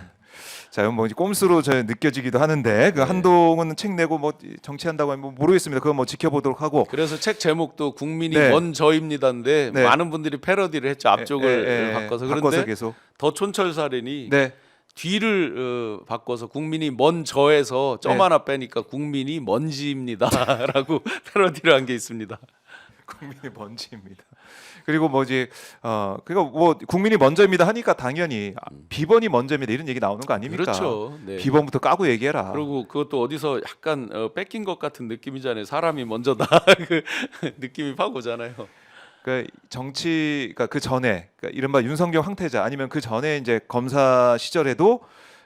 자, 뭐 이제 꼼수로 저 느껴지기도 하는데 그 한동훈은 책 내고 뭐 정치한다고 하면 뭐 모르겠습니다. 그거 뭐 지켜보도록 하고. 그래서 책 제목도 국민이 네. 먼저입니다인데 네. 많은 분들이 패러디를 했죠. 앞쪽을 예, 바꿔서. 바꿔서 그런데 계속. 더 촌철살인이 네. 뒤를 바꿔서 국민이 먼저에서 점 네. 하나 빼니까 국민이 먼지입니다라고 패러디를 한 게 있습니다. 국민이 먼저입니다. 그리고 뭐지 그러니까 뭐 국민이 먼저입니다 하니까 당연히 비번이 먼저입니다 이런 얘기 나오는 거 아닙니까? 그렇죠. 네. 비번부터 까고 얘기해라. 그리고 그것도 어디서 약간 뺏긴 것 같은 느낌이잖아요. 사람이 먼저다 그 느낌이 팍 오잖아요. 그러니까 정치가 그 전에 그러니까 이른바 윤석열 황태자 아니면 그 전에 이제 검사 시절에도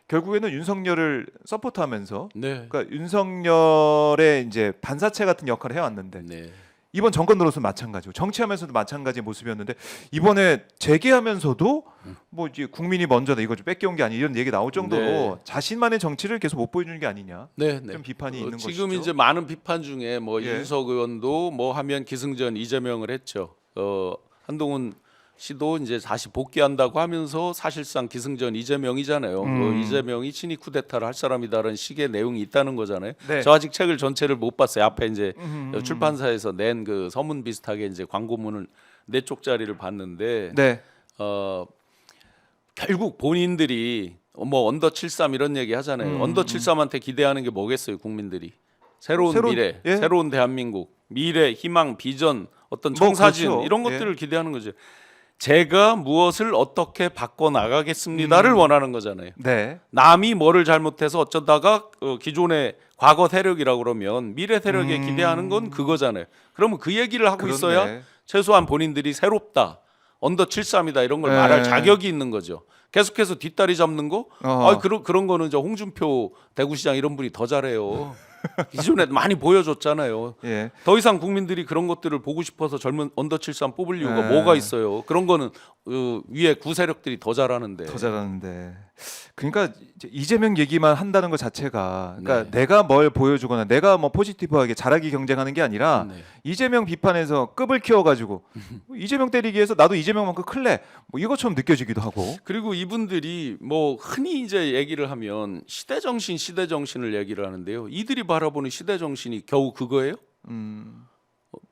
결국에는 윤석열을 서포트하면서 네. 그러니까 윤석열의 이제 반사체 같은 역할을 해왔는데 네. 이번 정권 들어서는 마찬가지고 정치하면서도 마찬가지의 모습이었는데 이번에 재개하면서도 뭐 이제 국민이 먼저다 이거 좀 뺏겨온 게 아니 이런 얘기 나올 정도로 네. 자신만의 정치를 계속 못 보여주는 게 아니냐 네, 네. 좀 비판이 있는 지금 것이죠. 이제 많은 비판 중에 뭐 예. 이준석 의원도 뭐 하면 기승전 이재명을 했죠. 한동훈 씨도 이제 다시 복귀한다고 하면서 사실상 기승전 이재명이잖아요. 이재명이 친위 쿠데타를 할 사람이다라는 식의 내용이 있다는 거잖아요. 네. 저 아직 책을 전체를 못 봤어요. 앞에 이제 출판사에서 낸 그 서문 비슷하게 이제 광고문을 4쪽짜리를 봤는데 네. 결국 본인들이 뭐 언더 73 이런 얘기 하잖아요. 언더 73한테 기대하는 게 뭐겠어요, 국민들이. 새로운 미래, 예. 새로운 대한민국, 미래, 희망, 비전, 어떤 뭐 청사진 그렇죠. 이런 것들을 기대하는 거죠. 제가 무엇을 어떻게 바꿔 나가겠습니다를 원하는 거잖아요. 네. 남이 뭐를 잘못해서 어쩌다가 기존의 과거 세력이라고 그러면 미래 세력에 기대하는 건 그거잖아요. 그러면 그 얘기를 하고 그렇네. 있어야 최소한 본인들이 새롭다, 언더 73이다 이런 걸 네. 말할 자격이 있는 거죠. 계속해서 뒷다리 잡는 거, 어허. 그런 거는 저 홍준표 대구시장 이런 분이 더 잘해요. 기존에 많이 보여줬잖아요. 예. 더 이상 국민들이 그런 것들을 보고 싶어서 젊은 언더 73 뽑을 이유가 네. 뭐가 있어요? 그런 거는 위에 구세력들이 더 잘하는데. 더 잘하는데. 그러니까 이제 이재명 얘기만 한다는 것 자체가 그러니까 네. 내가 뭘 보여주거나 내가 뭐 포지티브하게 잘하기 경쟁하는 게 아니라 네. 이재명 비판에서 급을 키워가지고 이재명 때리기 위해서 나도 이재명만큼 클래 뭐 이것처럼 느껴지기도 하고. 그리고 이분들이 뭐 흔히 이제 얘기를 하면 시대 정신을 얘기를 하는데요. 이들이 바라보는 시대 정신이 겨우 그거예요?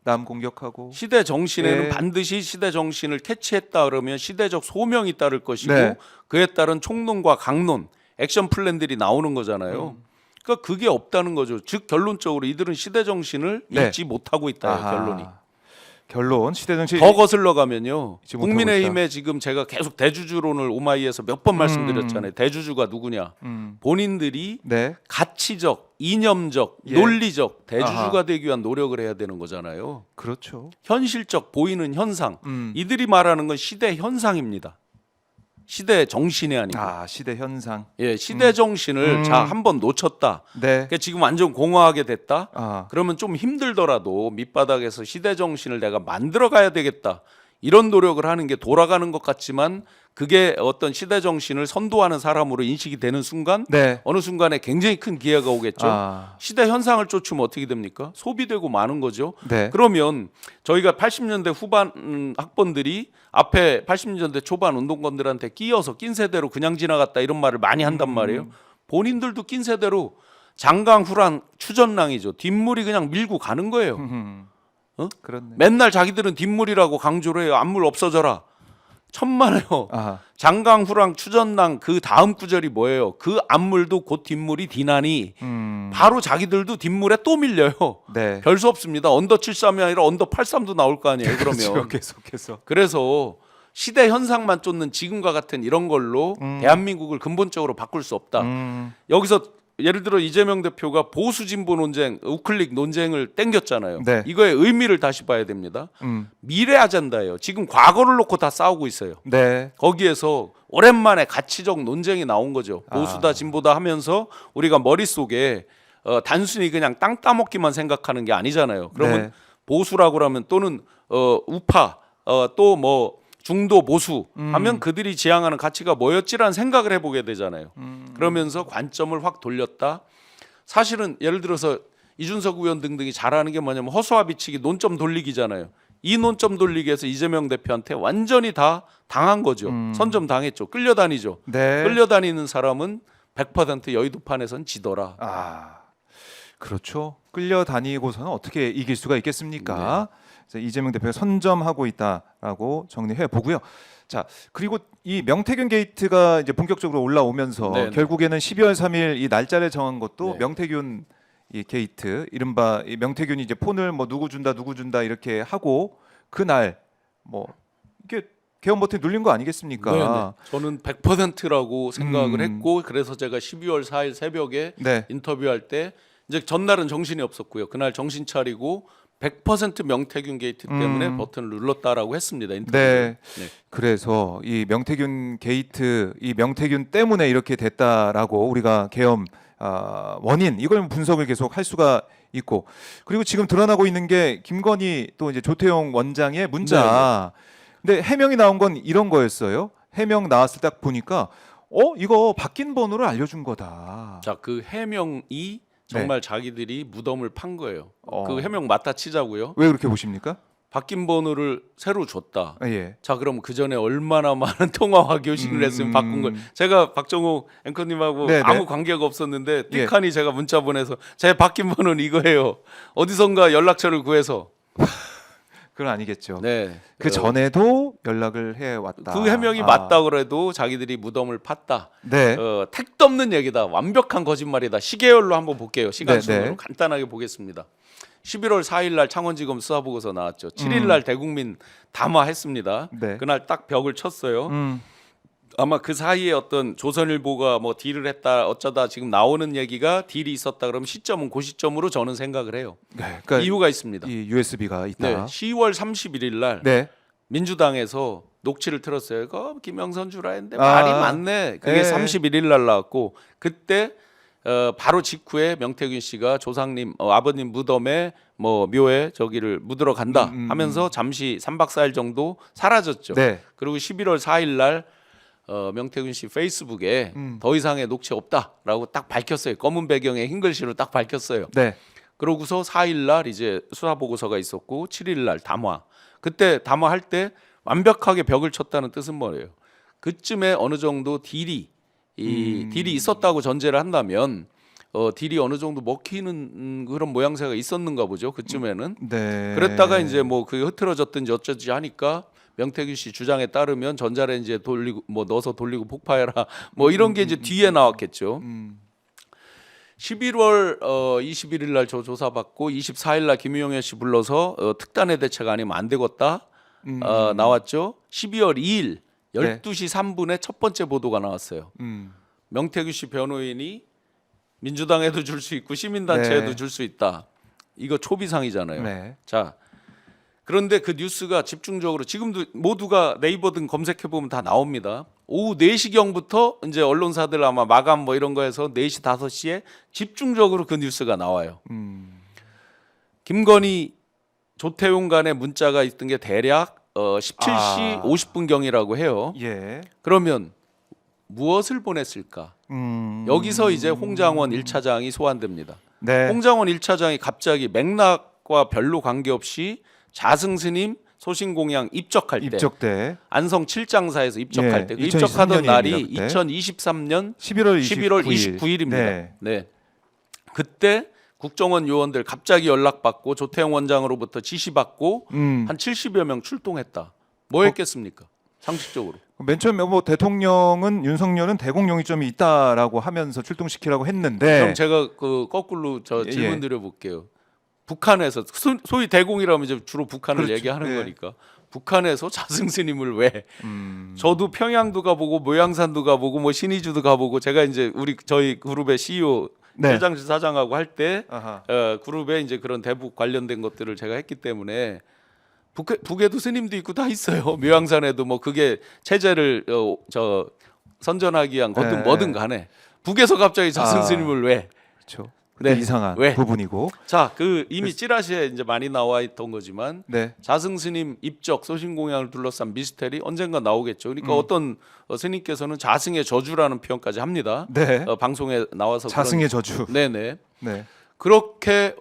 남 공격하고. 시대 정신에는 네. 반드시 시대 정신을 캐치했다 그러면 시대적 소명이 따를 것이고 네. 그에 따른 총론과 강론, 액션 플랜들이 나오는 거잖아요. 그러니까 그게 없다는 거죠. 즉 결론적으로 이들은 시대 정신을 네. 읽지 못하고 있다. 아하. 결론이. 결론 시대 정치. 더 거슬러 가면요. 잊지 못하고 국민의힘에 지금 제가 계속 대주주론을 오마이에서 몇 번 말씀드렸잖아요. 대주주가 누구냐? 본인들이 네. 가치적, 이념적, 예. 논리적 대주주가 아하. 되기 위한 노력을 해야 되는 거잖아요. 그렇죠. 현실적 보이는 현상. 이들이 말하는 건 시대 현상입니다. 시대 정신이 아니고. 시대 현상. 예, 시대 정신을 자 한번 놓쳤다. 네. 그러니까 지금 완전 공허하게 됐다. 아. 그러면 좀 힘들더라도 밑바닥에서 시대 정신을 내가 만들어 가야 되겠다. 이런 노력을 하는 게 돌아가는 것 같지만 그게 어떤 시대 정신을 선도하는 사람으로 인식이 되는 순간 네. 어느 순간에 굉장히 큰 기회가 오겠죠. 아. 시대 현상을 쫓으면 어떻게 됩니까? 소비되고 마는 거죠. 네. 그러면 저희가 80년대 후반 학번들이 앞에 80년대 초반 운동권들한테 끼어서 낀 세대로 그냥 지나갔다 이런 말을 많이 한단 말이에요. 본인들도 낀 세대로 장강후랑 추전랑이죠. 뒷물이 그냥 밀고 가는 거예요. 그렇네. 맨날 자기들은 뒷물이라고 강조를 해요. 앞물 없어져라. 천만에요. 아하. 장강후랑 추전랑 그 다음 구절이 뭐예요? 그 앞물도 곧 뒷물이 디나니 바로 자기들도 뒷물에 또 밀려요. 네. 별 수 없습니다. 언더 73이 아니라 언더 83도 나올 거 아니에요. 그러면 그렇죠. 계속해서. 그래서 시대 현상만 쫓는 지금과 같은 이런 걸로 대한민국을 근본적으로 바꿀 수 없다. 여기서 예를 들어 이재명 대표가 보수 진보 논쟁, 우클릭 논쟁을 땡겼잖아요. 네. 이거의 의미를 다시 봐야 됩니다. 미래 아젠다예요. 지금 과거를 놓고 다 싸우고 있어요. 네. 거기에서 오랜만에 가치적 논쟁이 나온 거죠. 보수다 진보다 하면서 우리가 머릿속에 단순히 그냥 땅 따먹기만 생각하는 게 아니잖아요. 그러면 네. 보수라고 하면 또는 우파 또 뭐 중도 보수 하면 그들이 지향하는 가치가 뭐였지라는 생각을 해보게 되잖아요. 그러면서 관점을 확 돌렸다. 사실은 예를 들어서 이준석 의원 등등이 잘하는 게 뭐냐면 허수아 비치기 논점 돌리기잖아요. 이 논점 돌리기에서 이재명 대표한테 완전히 다 당한 거죠. 선점 당했죠. 끌려다니죠. 네. 끌려다니는 사람은 100% 여의도판에선 지더라. 아, 그렇죠. 끌려다니고서는 어떻게 이길 수가 있겠습니까? 그래서 이재명 대표가 선점하고 있다라고 정리해 보고요. 자, 그리고 이 명태균 게이트가 이제 본격적으로 올라오면서 네, 네. 결국에는 12월 3일 이 날짜를 정한 것도 네. 명태균 이 게이트, 이른바 이 명태균이 이제 폰을 뭐 누구 준다 이렇게 하고 그날 뭐 이게 개헌 버튼 눌린 거 아니겠습니까? 네. 저는 100%라고 생각을 했고 그래서 제가 12월 4일 새벽에 네. 인터뷰할 때 이제 전날은 정신이 없었고요. 그날 정신 차리고 100% 명태균 게이트 때문에 버튼을 눌렀다라고 했습니다. 인터뷰에. 네. 그래서 이 명태균 게이트, 이 명태균 때문에 이렇게 됐다라고 우리가 계엄 원인 이걸 분석을 계속 할 수가 있고, 그리고 지금 드러나고 있는 게 김건희 또 이제 조태용 원장의 문자. 근데 해명이 나온 건 이런 거였어요. 해명 나왔을 때 딱 보니까 이거 바뀐 번호를 알려준 거다. 자, 그 해명이 정말 자기들이 무덤을 판 거예요. 그 해명 맞다 치자고요. 왜 그렇게 보십니까? 바뀐 번호를 새로 줬다. 예. 자, 그럼 그 전에 얼마나 많은 통화와 교신을 했으면 바꾼 걸. 제가 박정호 앵커님하고 네네. 아무 관계가 없었는데 예. 띡하니 제가 문자 보내서 제 바뀐 번호는 이거예요. 어디선가 연락처를 구해서. 그건 아니겠죠. 네. 그 전에도 연락을 해 왔다. 그 해명이 맞다 그래도 자기들이 무덤을 팠다. 네. 택도 없는 얘기다. 완벽한 거짓말이다. 시계열로 한번 볼게요. 시간 네, 순으로 네. 간단하게 보겠습니다. 11월 4일 날 창원지검 수사보고서 나왔죠. 7일 날 대국민 담화했습니다. 네. 그날 딱 벽을 쳤어요. 아마 그 사이에 어떤 조선일보가 뭐 딜을 했다 어쩌다 지금 나오는 얘기가 딜이 있었다 그러면 시점은 그 시점으로 저는 생각을 해요. 네. 그러니까 이유가 있습니다. 이 USB가 있다. 네, 10월 31일 날 네. 민주당에서 녹취를 틀었어요. 김영선 주라 했는데 아, 말이 많네. 그게 네. 31일 날 나왔고 그때 바로 직후에 명태균 씨가 조상님 아버님 무덤에 뭐 묘에 저기를 묻으러 간다 하면서 잠시 3박 4일 정도 사라졌죠. 네. 그리고 11월 4일 날 명태균 씨 페이스북에 더 이상의 녹취 없다라고 딱 밝혔어요. 검은 배경에 흰 글씨로 딱 밝혔어요. 네. 그러고서 4일 날 이제 수사 보고서가 있었고 7일 날 담화. 그때 담화할 때 완벽하게 벽을 쳤다는 뜻은 뭐예요? 그쯤에 어느 정도 딜이 있었다고 전제를 한다면 딜이 어느 정도 먹히는 그런 모양새가 있었는가 보죠. 그쯤에는. 네. 그랬다가 이제 뭐 그게 흐트러졌든지 어쩌지 하니까 명태균 씨 주장에 따르면 전자레인지에 돌리고 뭐 넣어서 돌리고 폭파해라 뭐 이런 게 이제 뒤에 나왔겠죠. 11월 21일 날 저 조사받고 24일 날 김용현 씨 불러서 특단의 대책 아니면 안 되겠다 나왔죠. 12월 2일 12시 3분에 첫 번째 보도가 나왔어요. 명태균 씨 변호인이 민주당에도 줄 수 있고 시민단체에도 네. 줄 수 있다. 이거 초비상이잖아요. 네. 자, 그런데 그 뉴스가 집중적으로 지금도 모두가 네이버든 검색해 보면 다 나옵니다. 오후 4시경부터 이제 언론사들 아마 마감 뭐 이런 거에서 4시 5시에 집중적으로 그 뉴스가 나와요. 김건희 조태용 간의 문자가 있던 게 대략 17시 50분 경이라고 해요. 예. 그러면 무엇을 보냈을까? 여기서 이제 홍장원 1차장이 소환됩니다. 네. 홍장원 1차장이 갑자기 맥락과 별로 관계없이 자승스님 소신공양 입적할 때 입적 때 안성 7장사에서 입적할 예, 때 그 2023 입적하던 날이 년입니다, 그때. 2023년 11월 11월 29일입니다. 네. 네. 그때 국정원 요원들 갑자기 연락받고 조태용 원장으로부터 지시받고 한 70여 명 출동했다. 뭐 했겠습니까? 상식적으로. 맨 처음에 뭐 대통령은 윤석열은 대공용의점이 있다라고 하면서 출동시키라고 했는데 그럼 제가 그 거꾸로 저 예. 질문 드려볼게요. 북한에서 소위 대공이라면 이제 주로 북한을 그렇죠. 얘기하는 예. 거니까 북한에서 자승 스님을 왜? 음. 저도 평양도 가보고 모양산도 가보고 뭐 신의주도 가보고 제가 이제 저희 그룹의 CEO 네. 최장실 사장하고 할 때 아하. 그룹에 이제 그런 대북 관련된 것들을 제가 했기 때문에 북에도 스님도 있고 다 있어요. 묘양산에도 뭐 그게 체제를 저 선전하기 위한 거든 네. 뭐든 간에 북에서 갑자기 자승 아. 스님을 왜? 그렇죠. 네. 이상한 왜? 부분이고. 자, 그 이미 찌라시에 이제 많이 나와 있던 거지만 네. 자승 스님 입적 소신 공양을 둘러싼 미스테리 언젠가 나오겠죠. 그러니까 어떤 스님께서는 자승의 저주라는 표현까지 합니다. 네. 방송에 나와서 자승의 저주. 네네. 네. 그렇게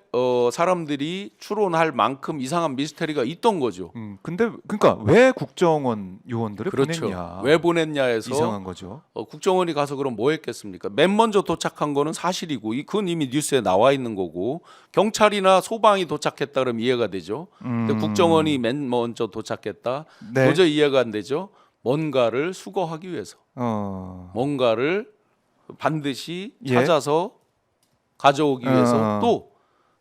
사람들이 추론할 만큼 이상한 미스테리가 있던 거죠. 근데 그러니까 왜 국정원 요원들을 그렇죠. 보냈냐? 왜 보냈냐 해서 이상한 거죠. 국정원이 가서 그럼 뭐 했겠습니까? 맨 먼저 도착한 거는 사실이고 그건 이미 뉴스에 나와 있는 거고 경찰이나 소방이 도착했다 그러면 이해가 되죠. 근데 국정원이 맨 먼저 도착했다. 네. 도저히 이해가 안 되죠. 뭔가를 수거하기 위해서 뭔가를 반드시 예. 찾아서 가져오기 위해서 어. 또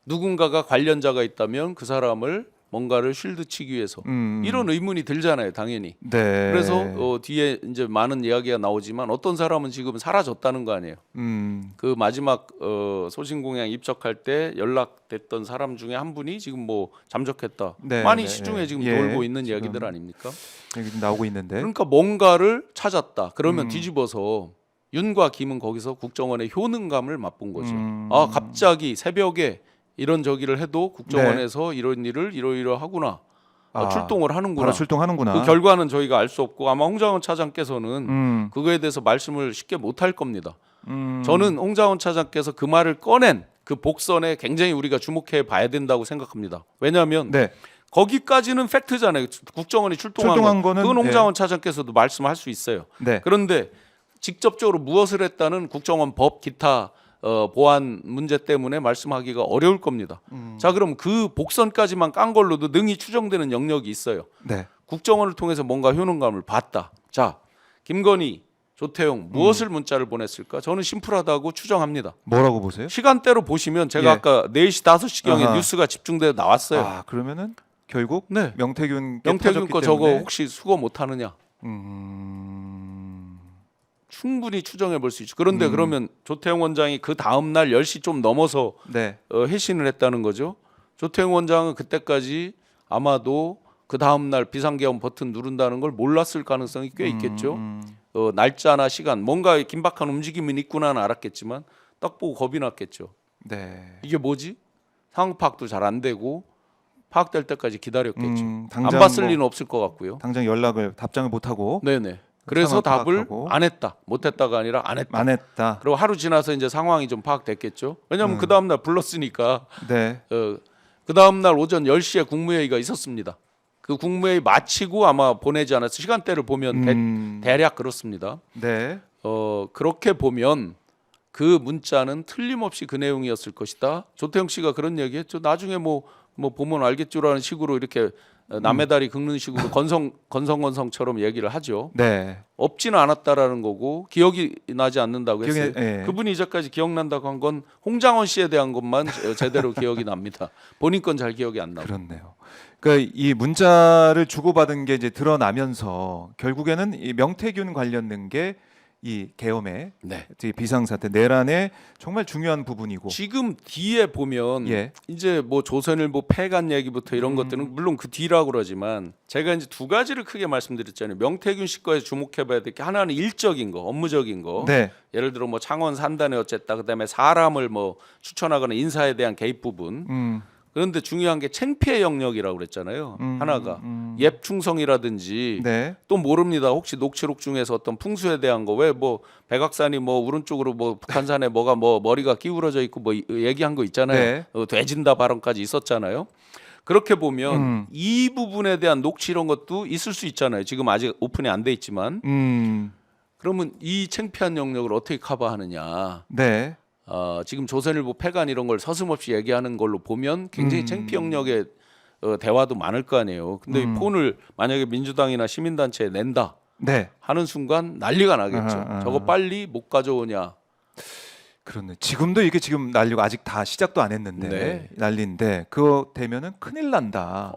누군가가 관련자가 있다면 그 사람을 뭔가를 쉴드치기 위해서 이런 의문이 들잖아요, 당연히. 네. 그래서 뒤에 이제 많은 이야기가 나오지만 어떤 사람은 지금 사라졌다는 거 아니에요. 그 마지막 소신공양 입적할 때 연락됐던 사람 중에 한 분이 지금 뭐 잠적했다. 네, 많이 네, 시중에 네. 지금 예, 돌고 있는 지금 이야기들 아닙니까? 여기 좀 나오고 있는데. 그러니까 뭔가를 찾았다. 그러면 뒤집어서 윤과 김은 거기서 국정원의 효능감을 맛본 거죠. 아, 갑자기 새벽에 이런 저기를 해도 국정원에서 이런 일을 이러이러하구나. 출동을 하는구나. 바로 출동하는구나. 그 결과는 저희가 알 수 없고 아마 홍장원 차장께서는 그거에 대해서 말씀을 쉽게 못 할 겁니다. 저는 홍장원 차장께서 그 말을 꺼낸 그 복선에 굉장히 우리가 주목해 봐야 된다고 생각합니다. 왜냐하면 네. 거기까지는 팩트잖아요. 국정원이 출동한 거는 그건 홍장원 차장께서도 말씀할 수 있어요. 네. 그런데 직접적으로 무엇을 했다는 국정원 법 기타 보안 문제 때문에 말씀하기가 어려울 겁니다. 자, 그럼 그 복선까지만 깐 걸로도 능히 추정되는 영역이 있어요. 네. 국정원을 통해서 뭔가 효능감을 봤다. 자, 김건희, 조태용 무엇을 문자를 보냈을까? 저는 심플하다고 추정합니다. 뭐라고 보세요? 시간대로 보시면 제가 예. 아까 4시, 5시경에 아하. 뉴스가 집중돼 나왔어요. 아, 그러면은 결국 네. 명태균 명태균 거 저거 혹시 수거 못 하느냐? 충분히 추정해 볼 수 있죠. 그런데 그러면 조태용 원장이 그 다음 날 10시 좀 넘어서 네. 회신을 했다는 거죠. 조태용 원장은 그때까지 아마도 그 다음 날 비상계엄 버튼 누른다는 걸 몰랐을 가능성이 꽤 있겠죠. 날짜나 시간, 뭔가 긴박한 움직임은 있구나는 알았겠지만 딱 보고 겁이 났겠죠. 네. 이게 뭐지? 상황 파악도 잘 안 되고 파악될 때까지 기다렸겠죠. 안 당장 봤을 뭐 리는 없을 것 같고요. 당장 답장을 못 하고 네네. 그래서 상황 답을 파악하고. 안 했다. 못 했다가 아니라 안 했다. 안 했다. 그리고 하루 지나서 이제 상황이 좀 파악됐겠죠. 왜냐하면 그 다음 날 불렀으니까 네. 그 다음 날 오전 10시에 국무회의가 있었습니다. 그 국무회의 마치고 아마 보내지 않았어. 시간대를 보면 대략 그렇습니다. 네. 그렇게 보면 그 문자는 틀림없이 그 내용이었을 것이다. 조태영 씨가 그런 얘기했죠. 나중에 뭐 보면 알겠죠라는 식으로 이렇게 남의 다리 긁는 식으로 건성건성처럼 얘기를 하죠. 네. 없지는 않았다라는 거고 기억이 나지 않는다고 했어요. 예. 그분이 이제까지 기억난다고 한 건 홍장원 씨에 대한 것만 제대로 기억이 납니다. 본인 건 잘 기억이 안 나고. 그렇네요. 그러니까 이 문자를 주고받은 게 이제 드러나면서 결국에는 이 명태균 관련된 게 이 계엄의 네. 비상사태 내란의 정말 중요한 부분이고. 지금 뒤에 보면 예. 이제 뭐 조선일보 폐간 얘기부터 이런 것들은 물론 그 뒤라고 그러지만 제가 이제 두 가지를 크게 말씀드렸잖아요. 명태균 씨 거에 주목해봐야 될 게 하나는 일적인 거, 업무적인 거. 네. 예를 들어 뭐 창원 산단에 어쨌다, 그다음에 사람을 뭐 추천하거나 인사에 대한 개입 부분. 그런데 중요한 게 창피의 영역이라고 그랬잖아요. 하나가 예 충성이라든지 네. 또 모릅니다. 혹시 녹취록 중에서 어떤 풍수에 대한 거 왜 뭐 백악산이 뭐 오른쪽으로 뭐 북한산에 뭐가 뭐 머리가 기울어져 있고 뭐 얘기한 거 있잖아요. 네. 돼진다 발언까지 있었잖아요. 그렇게 보면 이 부분에 대한 녹취 이런 것도 있을 수 있잖아요. 지금 아직 오픈이 안 돼 있지만 그러면 이 창피한 영역을 어떻게 커버하느냐. 네. 지금 조선일보 폐간 이런 걸 서슴없이 얘기하는 걸로 보면 굉장히 창피 영역의 대화도 많을 거 아니에요. 근데 이 폰을 만약에 민주당이나 시민단체에 낸다 네. 하는 순간 난리가 나겠죠. 저거 빨리 못 가져오냐. 그렇네. 지금도 이게 지금 난리가 아직 다 시작도 안 했는데 네. 난리인데 그거 되면은 큰일 난다.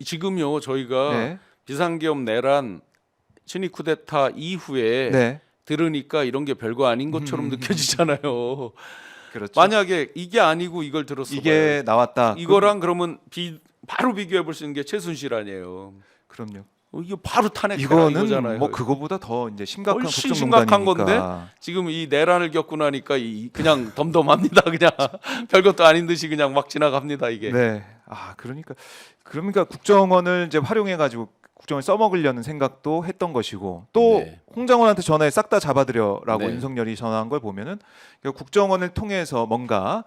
지금요 저희가 네. 비상계엄 내란 친위 쿠데타 이후에 네. 들으니까 이런 게 별거 아닌 것처럼 느껴지잖아요. 그렇죠. 만약에 이게 아니고 이걸 들었어 이게 나왔다. 이거랑 그러면 바로 비교해 볼 수 있는 게 최순실 아니에요. 그럼요. 이거 바로 탄핵해라 이거는 이거잖아요. 뭐 그거보다 더 이제 심각한 훨씬 심각한 국정농단이니까. 지금 이 내란을 겪고 나니까 그냥 덤덤합니다. 그냥 별것도 아닌 듯이 그냥 막 지나갑니다 이게. 네. 아 그러니까 국정원을 이제 활용해 가지고 국정을 써먹으려는 생각도 했던 것이고 또 네. 홍장원한테 전화해 싹 다 잡아들여라고 네. 윤석열이 전화한 걸 보면은 국정원을 통해서 뭔가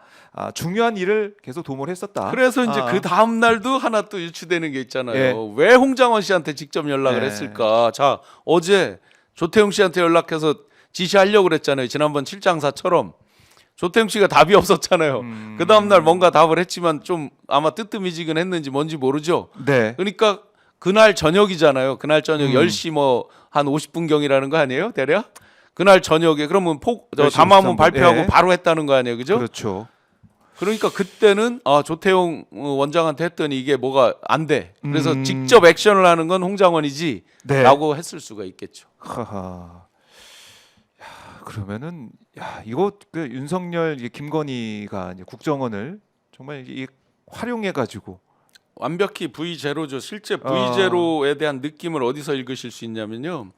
중요한 일을 계속 도모를 했었다. 그래서 이제 그 다음 날도 하나 또 유추되는 게 있잖아요. 예. 왜 홍장원 씨한테 직접 연락을 네. 했을까? 자, 어제 조태용 씨한테 연락해서 지시하려고 그랬잖아요. 지난번 칠장사처럼. 조태용 씨가 답이 없었잖아요. 그 다음 날 뭔가 답을 했지만 좀 아마 뜨뜻미지근했는지 뭔지 모르죠. 네. 그러니까 그날 저녁이잖아요. 그날 저녁 10시 뭐 한 50분경이라는 거 아니에요? 대략? 그날 저녁에 그러면 10시 담화문 53분. 발표하고 예. 바로 했다는 거 아니에요. 그죠? 그렇죠. 그러니까 그때는 조태용 원장한테 했더니 이게 뭐가 안 돼. 그래서 음. 직접 액션을 하는 건 홍장원이지 네. 라고 했을 수가 있겠죠. 하하. 야, 그러면은 이거 윤석열 김건희가 이제 국정원을 정말 활용해 가지고 완벽히 V0죠. 실제 V0에 대한 느낌을 어디서 읽으실 수 있냐면요.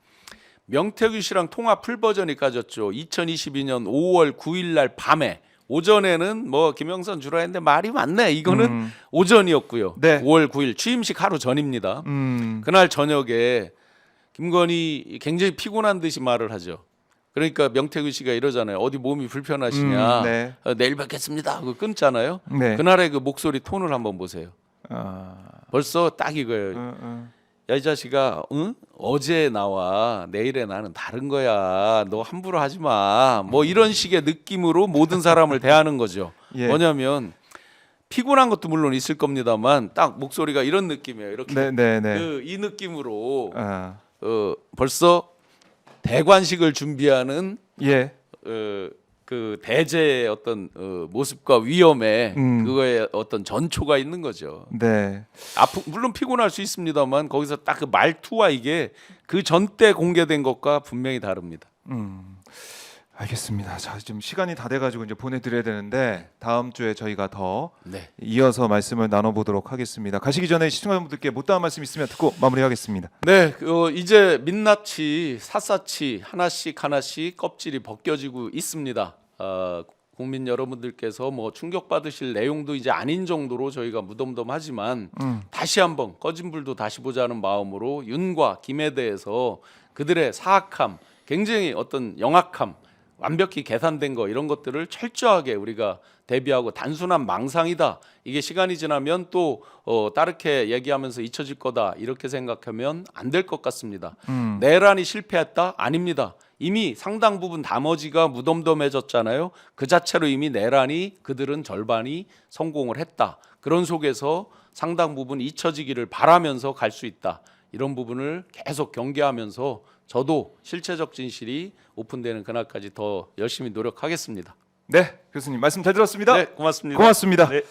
명태균 씨랑 통화 풀 버전이 까졌죠. 2022년 5월 9일 날 밤에 오전에는 뭐 김영선 주라 했는데 말이 많네. 이거는 오전이었고요. 네. 5월 9일 취임식 하루 전입니다. 그날 저녁에 김건희 굉장히 피곤한 듯이 말을 하죠. 그러니까 명태균 씨가 이러잖아요. 어디 몸이 불편하시냐. 네. 내일 뵙겠습니다. 그거 끊잖아요. 네. 그날의 그 목소리 톤을 한번 보세요. 벌써 딱 이거예요. 야 이 자식아, 응? 어제 나와 내일에 나는 다른 거야. 너 함부로 하지 마. 뭐 이런 식의 느낌으로 모든 사람을 대하는 거죠. 예. 뭐냐면 피곤한 것도 물론 있을 겁니다만 딱 목소리가 이런 느낌이에요. 이렇게 네. 이 느낌으로 아. 벌써 대관식을 준비하는 예. 그 대제의 어떤 모습과 위험에 그거에 어떤 전초가 있는 거죠. 네. 물론 피곤할 수 있습니다만 거기서 딱 그 말투와 이게 그 전 때 공개된 것과 분명히 다릅니다. 알겠습니다. 자, 지금 시간이 다 돼가지고 이제 보내드려야 되는데 다음 주에 저희가 더 네. 이어서 말씀을 나눠보도록 하겠습니다. 가시기 전에 시청자분들께 못다한 말씀 있으면 듣고 마무리하겠습니다. 네, 이제 민낯이 샅샅이 하나씩 껍질이 벗겨지고 있습니다. 국민 여러분들께서 뭐 충격받으실 내용도 이제 아닌 정도로 저희가 무덤덤하지만 다시 한번 꺼진 불도 다시 보자는 마음으로 윤과 김에 대해서 그들의 사악함, 굉장히 어떤 영악함, 완벽히 계산된 거 이런 것들을 철저하게 우리가 대비하고 단순한 망상이다. 이게 시간이 지나면 또 다르게 얘기하면서 잊혀질 거다. 이렇게 생각하면 안 될 것 같습니다. 내란이 실패했다? 아닙니다. 이미 상당 부분 나머지가 무덤덤해졌잖아요. 그 자체로 이미 내란이 그들은 절반이 성공을 했다. 그런 속에서 상당 부분 잊혀지기를 바라면서 갈 수 있다. 이런 부분을 계속 경계하면서 저도 실체적 진실이 오픈되는 그날까지 더 열심히 노력하겠습니다. 네, 교수님 말씀 잘 들었습니다. 네, 고맙습니다. 고맙습니다. 네.